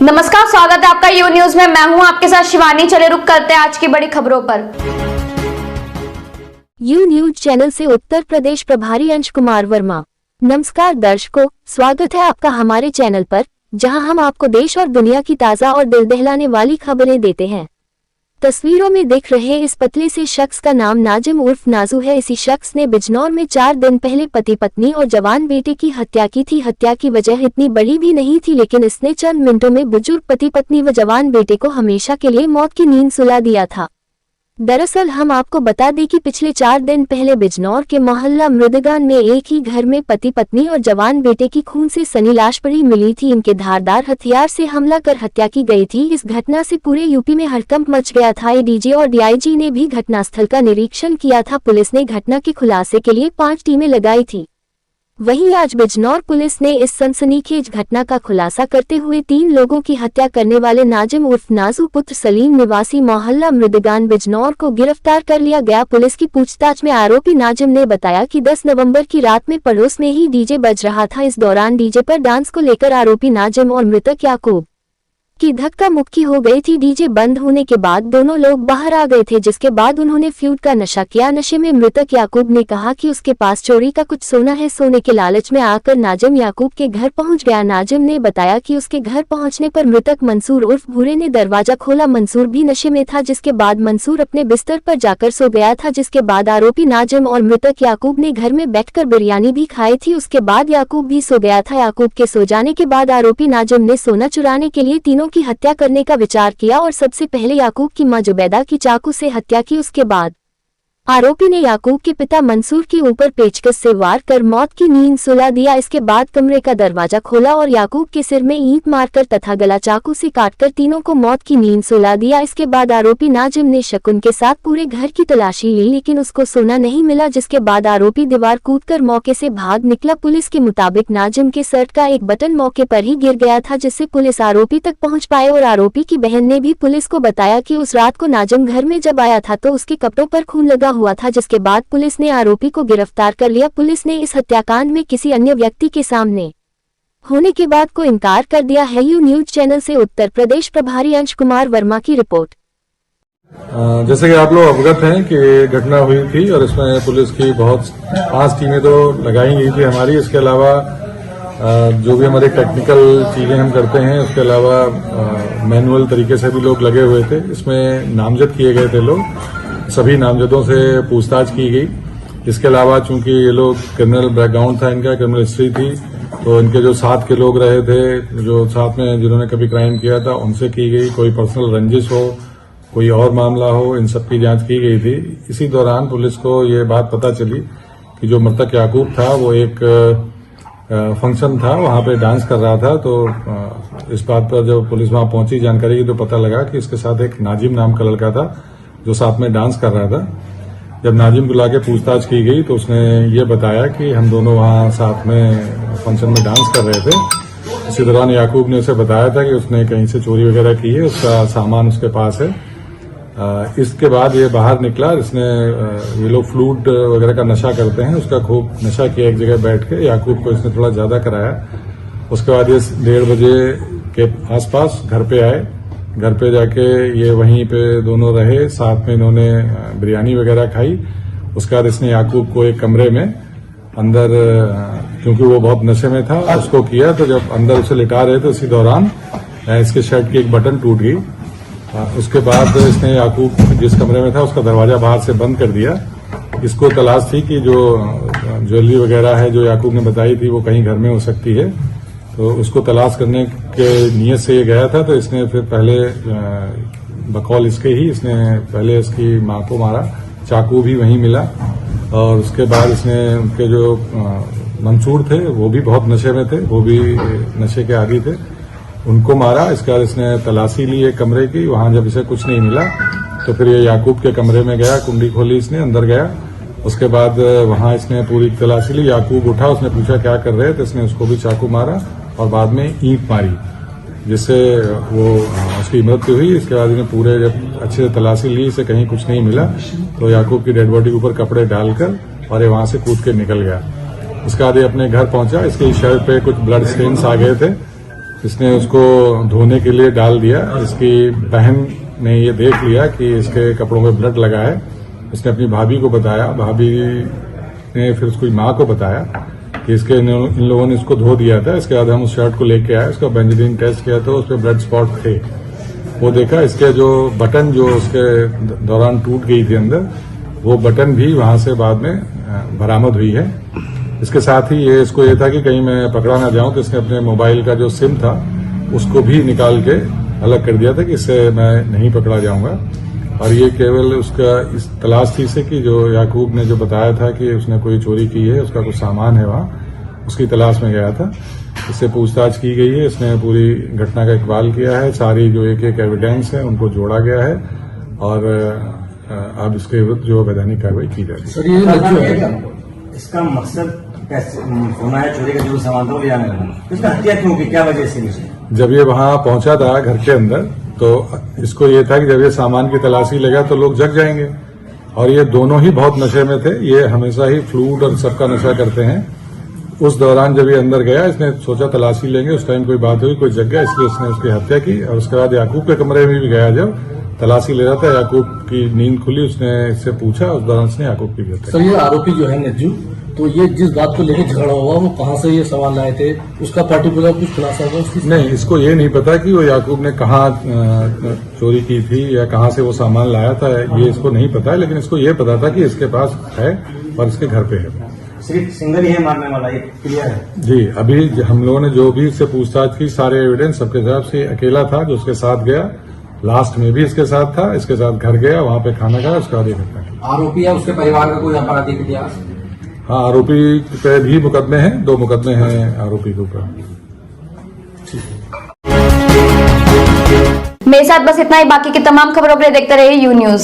नमस्कार, स्वागत है आपका यू न्यूज में। मैं हूं आपके साथ शिवानी। चले रुक करते हैं आज की बड़ी खबरों पर। यू न्यूज चैनल से उत्तर प्रदेश प्रभारी अंश कुमार वर्मा। नमस्कार दर्शकों, स्वागत है आपका हमारे चैनल पर, जहां हम आपको देश और दुनिया की ताजा और दिल दहलाने वाली खबरें देते हैं। तस्वीरों में दिख रहे इस पतले से शख्स का नाम नाजिम उर्फ नाजू है। इसी शख्स ने बिजनौर में 4 दिन पहले पति पत्नी और जवान बेटे की हत्या की थी। हत्या की वजह इतनी बड़ी भी नहीं थी, लेकिन इसने चंद मिनटों में बुजुर्ग पति पत्नी व जवान बेटे को हमेशा के लिए मौत की नींद सुला दिया था। दरअसल हम आपको बता दें कि पिछले 4 दिन पहले बिजनौर के मोहल्ला मृदगान में एक ही घर में पति पत्नी और जवान बेटे की खून से सनी लाश पड़ी मिली थी। इनके धारदार हथियार से हमला कर हत्या की गई थी। इस घटना से पूरे यूपी में हड़कंप मच गया था। एडीजी और डीआईजी ने भी घटनास्थल का निरीक्षण किया था। पुलिस ने घटना के खुलासे के लिए 5 टीमें लगाई थी। वहीं आज बिजनौर पुलिस ने इस सनसनीखेज घटना का खुलासा करते हुए 3 लोगों की हत्या करने वाले नाजिम उर्फ नाजू पुत्र सलीम निवासी मोहल्ला मृदगान बिजनौर को गिरफ्तार कर लिया गया। पुलिस की पूछताछ में आरोपी नाजिम ने बताया कि 10 नवंबर की रात में पड़ोस में ही डीजे बज रहा था। इस दौरान डीजे पर डांस को लेकर आरोपी नाजिम और मृतक याकूब की धक्का मुक्की हो गई थी। डीजे बंद होने के बाद दोनों लोग बाहर आ गए थे, जिसके बाद उन्होंने फ्लूट का नशा किया। नशे में मृतक याकूब ने कहा कि उसके पास चोरी का कुछ सोना है। सोने के लालच में आकर नाजिम याकूब के घर पहुंच गया। नाजिम ने बताया कि उसके घर पहुंचने पर मृतक मंसूर उर्फ भूरे ने दरवाजा खोला। मंसूर भी नशे में था, जिसके बाद मंसूर अपने बिस्तर पर जाकर सो गया था। जिसके बाद आरोपी नाजिम और मृतक याकूब ने घर में बैठकर बिरयानी भी खाई थी। उसके बाद याकूब भी सो गया था। याकूब के सो जाने के बाद आरोपी नाजिम ने सोना चुराने के लिए तीनों की हत्या करने का विचार किया और सबसे पहले याकूब की मां जुबैदा की चाकू से हत्या की। उसके बाद आरोपी ने याकूब के पिता मंसूर के ऊपर पेचकस से वार कर मौत की नींद सुला दिया। इसके बाद कमरे का दरवाजा खोला और याकूब के सिर में ईंट मारकर तथा गला चाकू से काटकर तीनों को मौत की नींद सुला दिया। इसके बाद आरोपी नाजिम ने शकुन के साथ पूरे घर की तलाशी ली, लेकिन उसको सोना नहीं मिला। जिसके बाद आरोपी दीवार कूदकर मौके से भाग निकला। पुलिस के मुताबिक नाजिम के शर्ट का एक बटन मौके पर ही गिर गया था, जिससे पुलिस आरोपी तक पहुंच पाए। और आरोपी की बहन ने भी पुलिस को बताया कि उस रात को नाजिम घर में जब आया था तो उसके कपड़ों पर खून लगा हुआ था, जिसके बाद पुलिस ने आरोपी को गिरफ्तार कर लिया। पुलिस ने इस हत्याकांड में किसी अन्य व्यक्ति के सामने होने की बात को इनकार कर दिया है। यू न्यूज चैनल से उत्तर प्रदेश प्रभारी अंश कुमार वर्मा की रिपोर्ट। जैसे कि आप लोग अवगत हैं कि घटना हुई थी और इसमें पुलिस की 5 टीमें तो लगाई गई थी हमारी। इसके अलावा जो भी हमारे टेक्निकल चीजें हम करते हैं, उसके अलावा मैनुअल तरीके से भी लोग लगे हुए थे। इसमें नामजद किए गए थे लोग, सभी नामजदों से पूछताछ की गई। इसके अलावा चूंकि ये लोग क्रिमिनल बैकग्राउंड था, इनका क्रिमिनल हिस्ट्री थी, तो इनके जो साथ के लोग रहे थे, जो साथ में जिन्होंने कभी क्राइम किया था, उनसे की गई। कोई पर्सनल रंजिश हो, कोई और मामला हो, इन सब की जांच की गई थी। इसी दौरान पुलिस को ये बात पता चली कि जो मृतक याकूब था वो एक फंक्शन था, वहां पे डांस कर रहा था। तो इस बात पर जब पुलिस वहां पहुंची जानकारी की तो पता लगा कि इसके साथ एक नाजिम नाम का लड़का था जो साथ में डांस कर रहा था। जब नाजिम को लाके पूछताछ की गई तो उसने ये बताया कि हम दोनों वहां साथ में फंक्शन में डांस कर रहे थे। इसी दौरान याकूब ने उसे बताया था कि उसने कहीं से चोरी वगैरह की है, उसका सामान उसके पास है। इसके बाद ये बाहर निकला। इसने ये लोग फ्लूट वगैरह का नशा करते हैं, उसका खूब नशा किया एक जगह बैठ के। याकूब को इसने थोड़ा ज्यादा कराया। उसके बाद ये 1:30 बजे के आसपास घर पे आए। घर पे जाके ये वहीं पे दोनों रहे, साथ में इन्होंने बिरयानी वगैरह खाई। उसके बाद इसने याकूब को एक कमरे में अंदर, क्योंकि वो बहुत नशे में था, उसको किया। तो जब अंदर उसे लिटा रहे थे उसी दौरान इसके शर्ट की एक बटन टूट गई। उसके बाद इसने याकूब जिस कमरे में था उसका दरवाजा बाहर से बंद कर दिया। इसको तलाश थी कि जो ज्वेलरी वगैरह है जो याकूब ने बताई थी वो कहीं घर में हो सकती है, तो उसको तलाश करने के नियत से ये गया था। तो इसने फिर पहले बकौल इसके ही इसने पहले इसकी मां को मारा। चाकू भी वहीं मिला। और उसके बाद इसने उनके जो मंसूर थे वो भी बहुत नशे में थे, वो भी नशे के आदी थे, उनको मारा। इसके बाद इसने तलाशी ली एक कमरे की। वहां जब इसे कुछ नहीं मिला तो फिर ये याकूब के कमरे में गया, कुंडी खोली, इसने अंदर गया। उसके बाद वहां इसने पूरी तलाशी ली। याकूब उठा, उसने पूछा क्या कर रहे थे, इसने उसको भी चाकू मारा और बाद में ईंट मारी, जिससे वो उसकी मृत्यु हुई। इसके बाद इन्हें पूरे जब अच्छे से तलाशी ली, इसे कहीं कुछ नहीं मिला, तो याकूब की डेड बॉडी के ऊपर कपड़े डालकर और ये वहां से कूद के निकल गया। इसके बाद ये अपने घर पहुंचा। इसके शर्ट पे कुछ ब्लड स्टेन्स आ गए थे। इसने उसको धोने के लिए डाल दिया। इसकी बहन ने ये देख लिया कि इसके कपड़ों में ब्लड लगा है। इसने अपनी भाभी को बताया, भाभी ने फिर उसकी माँ को बताया कि इन लोगों ने इसको धो दिया था। इसके बाद हम उस शर्ट को लेके आए, उसका बेंजीन टेस्ट किया तो उस पर ब्लड स्पॉट थे। वो देखा, इसके जो बटन जो उसके दौरान टूट गई थी अंदर, वो बटन भी वहां से बाद में बरामद हुई है। इसके साथ ही इसको ये था कि कहीं मैं पकड़ा ना जाऊं, तो इसने अपने मोबाइल का जो सिम था उसको भी निकाल के अलग कर दिया था कि इससे मैं नहीं पकड़ा जाऊंगा। और ये केवल उसका इस तलाश थी से कि जो याकूब ने जो बताया था कि उसने कोई चोरी की है, उसका कुछ सामान है वहां, उसकी तलाश में गया था। इससे पूछताछ की गई है, इसने पूरी घटना का इकबाल किया है, सारी जो एक एक एविडेंस है उनको जोड़ा गया है और अब इसके विरुद्ध जो वैधानिक कार्रवाई की जाएगी। सर ये जो है इसका मकसद कैसे होना है, चोरी का जो सामान था वो ले जाने लगा, इसका हत्या क्यों की, क्या वजह से? जब ये वहां पहुंचा था घर के अंदर, तो इसको ये था कि जब ये सामान की तलाशी लेगा तो लोग जग जाएंगे। और ये दोनों ही बहुत नशे में थे, ये हमेशा ही फ्लूड और सबका नशा करते हैं। उस दौरान जब ये अंदर गया, इसने सोचा तलाशी लेंगे, उस टाइम कोई बात हुई, कोई जग गया, इसलिए उसने उसकी हत्या की। और उसके बाद याकूब के कमरे में भी गया, जब तलाशी ले रहा था, याकूब की नींद खुली, उसने इससे पूछा, उस दौरान उसने याकूब की हत्या। सर ये आरोपी जो है नज्जू, तो ये जिस बात को लेकर झगड़ा हुआ वो कहाँ से ये सामान लाए थे, उसका पर्टिकुलर कुछ खुलासा हुआ उसकी? नहीं, इसको ये नहीं पता कि वो याकूब ने कहाँ चोरी की थी या कहाँ से वो सामान लाया था, ये इसको नहीं पता है। लेकिन इसको ये पता था कि इसके पास है और इसके घर पे है। सिर्फ सिंगल ही है मारने वाला, ये क्लियर है? जी, अभी हम लोगों ने जो भी इससे पूछताछ की, सारे एविडेंस सबके हिसाब से अकेला था जो उसके साथ गया, लास्ट में भी इसके साथ था, इसके साथ घर गया, वहां पे खाना खाया, उसके बाद ये घटना। आरोपी है, उसके परिवार का कोई आपराधिक इतिहास? हाँ, आरोपी पे भी मुकदमे हैं, 2 मुकदमे हैं आरोपी के ऊपर। मेरे साथ बस इतना ही। बाकी की तमाम खबरों के लिए देखते रहिए यू न्यूज।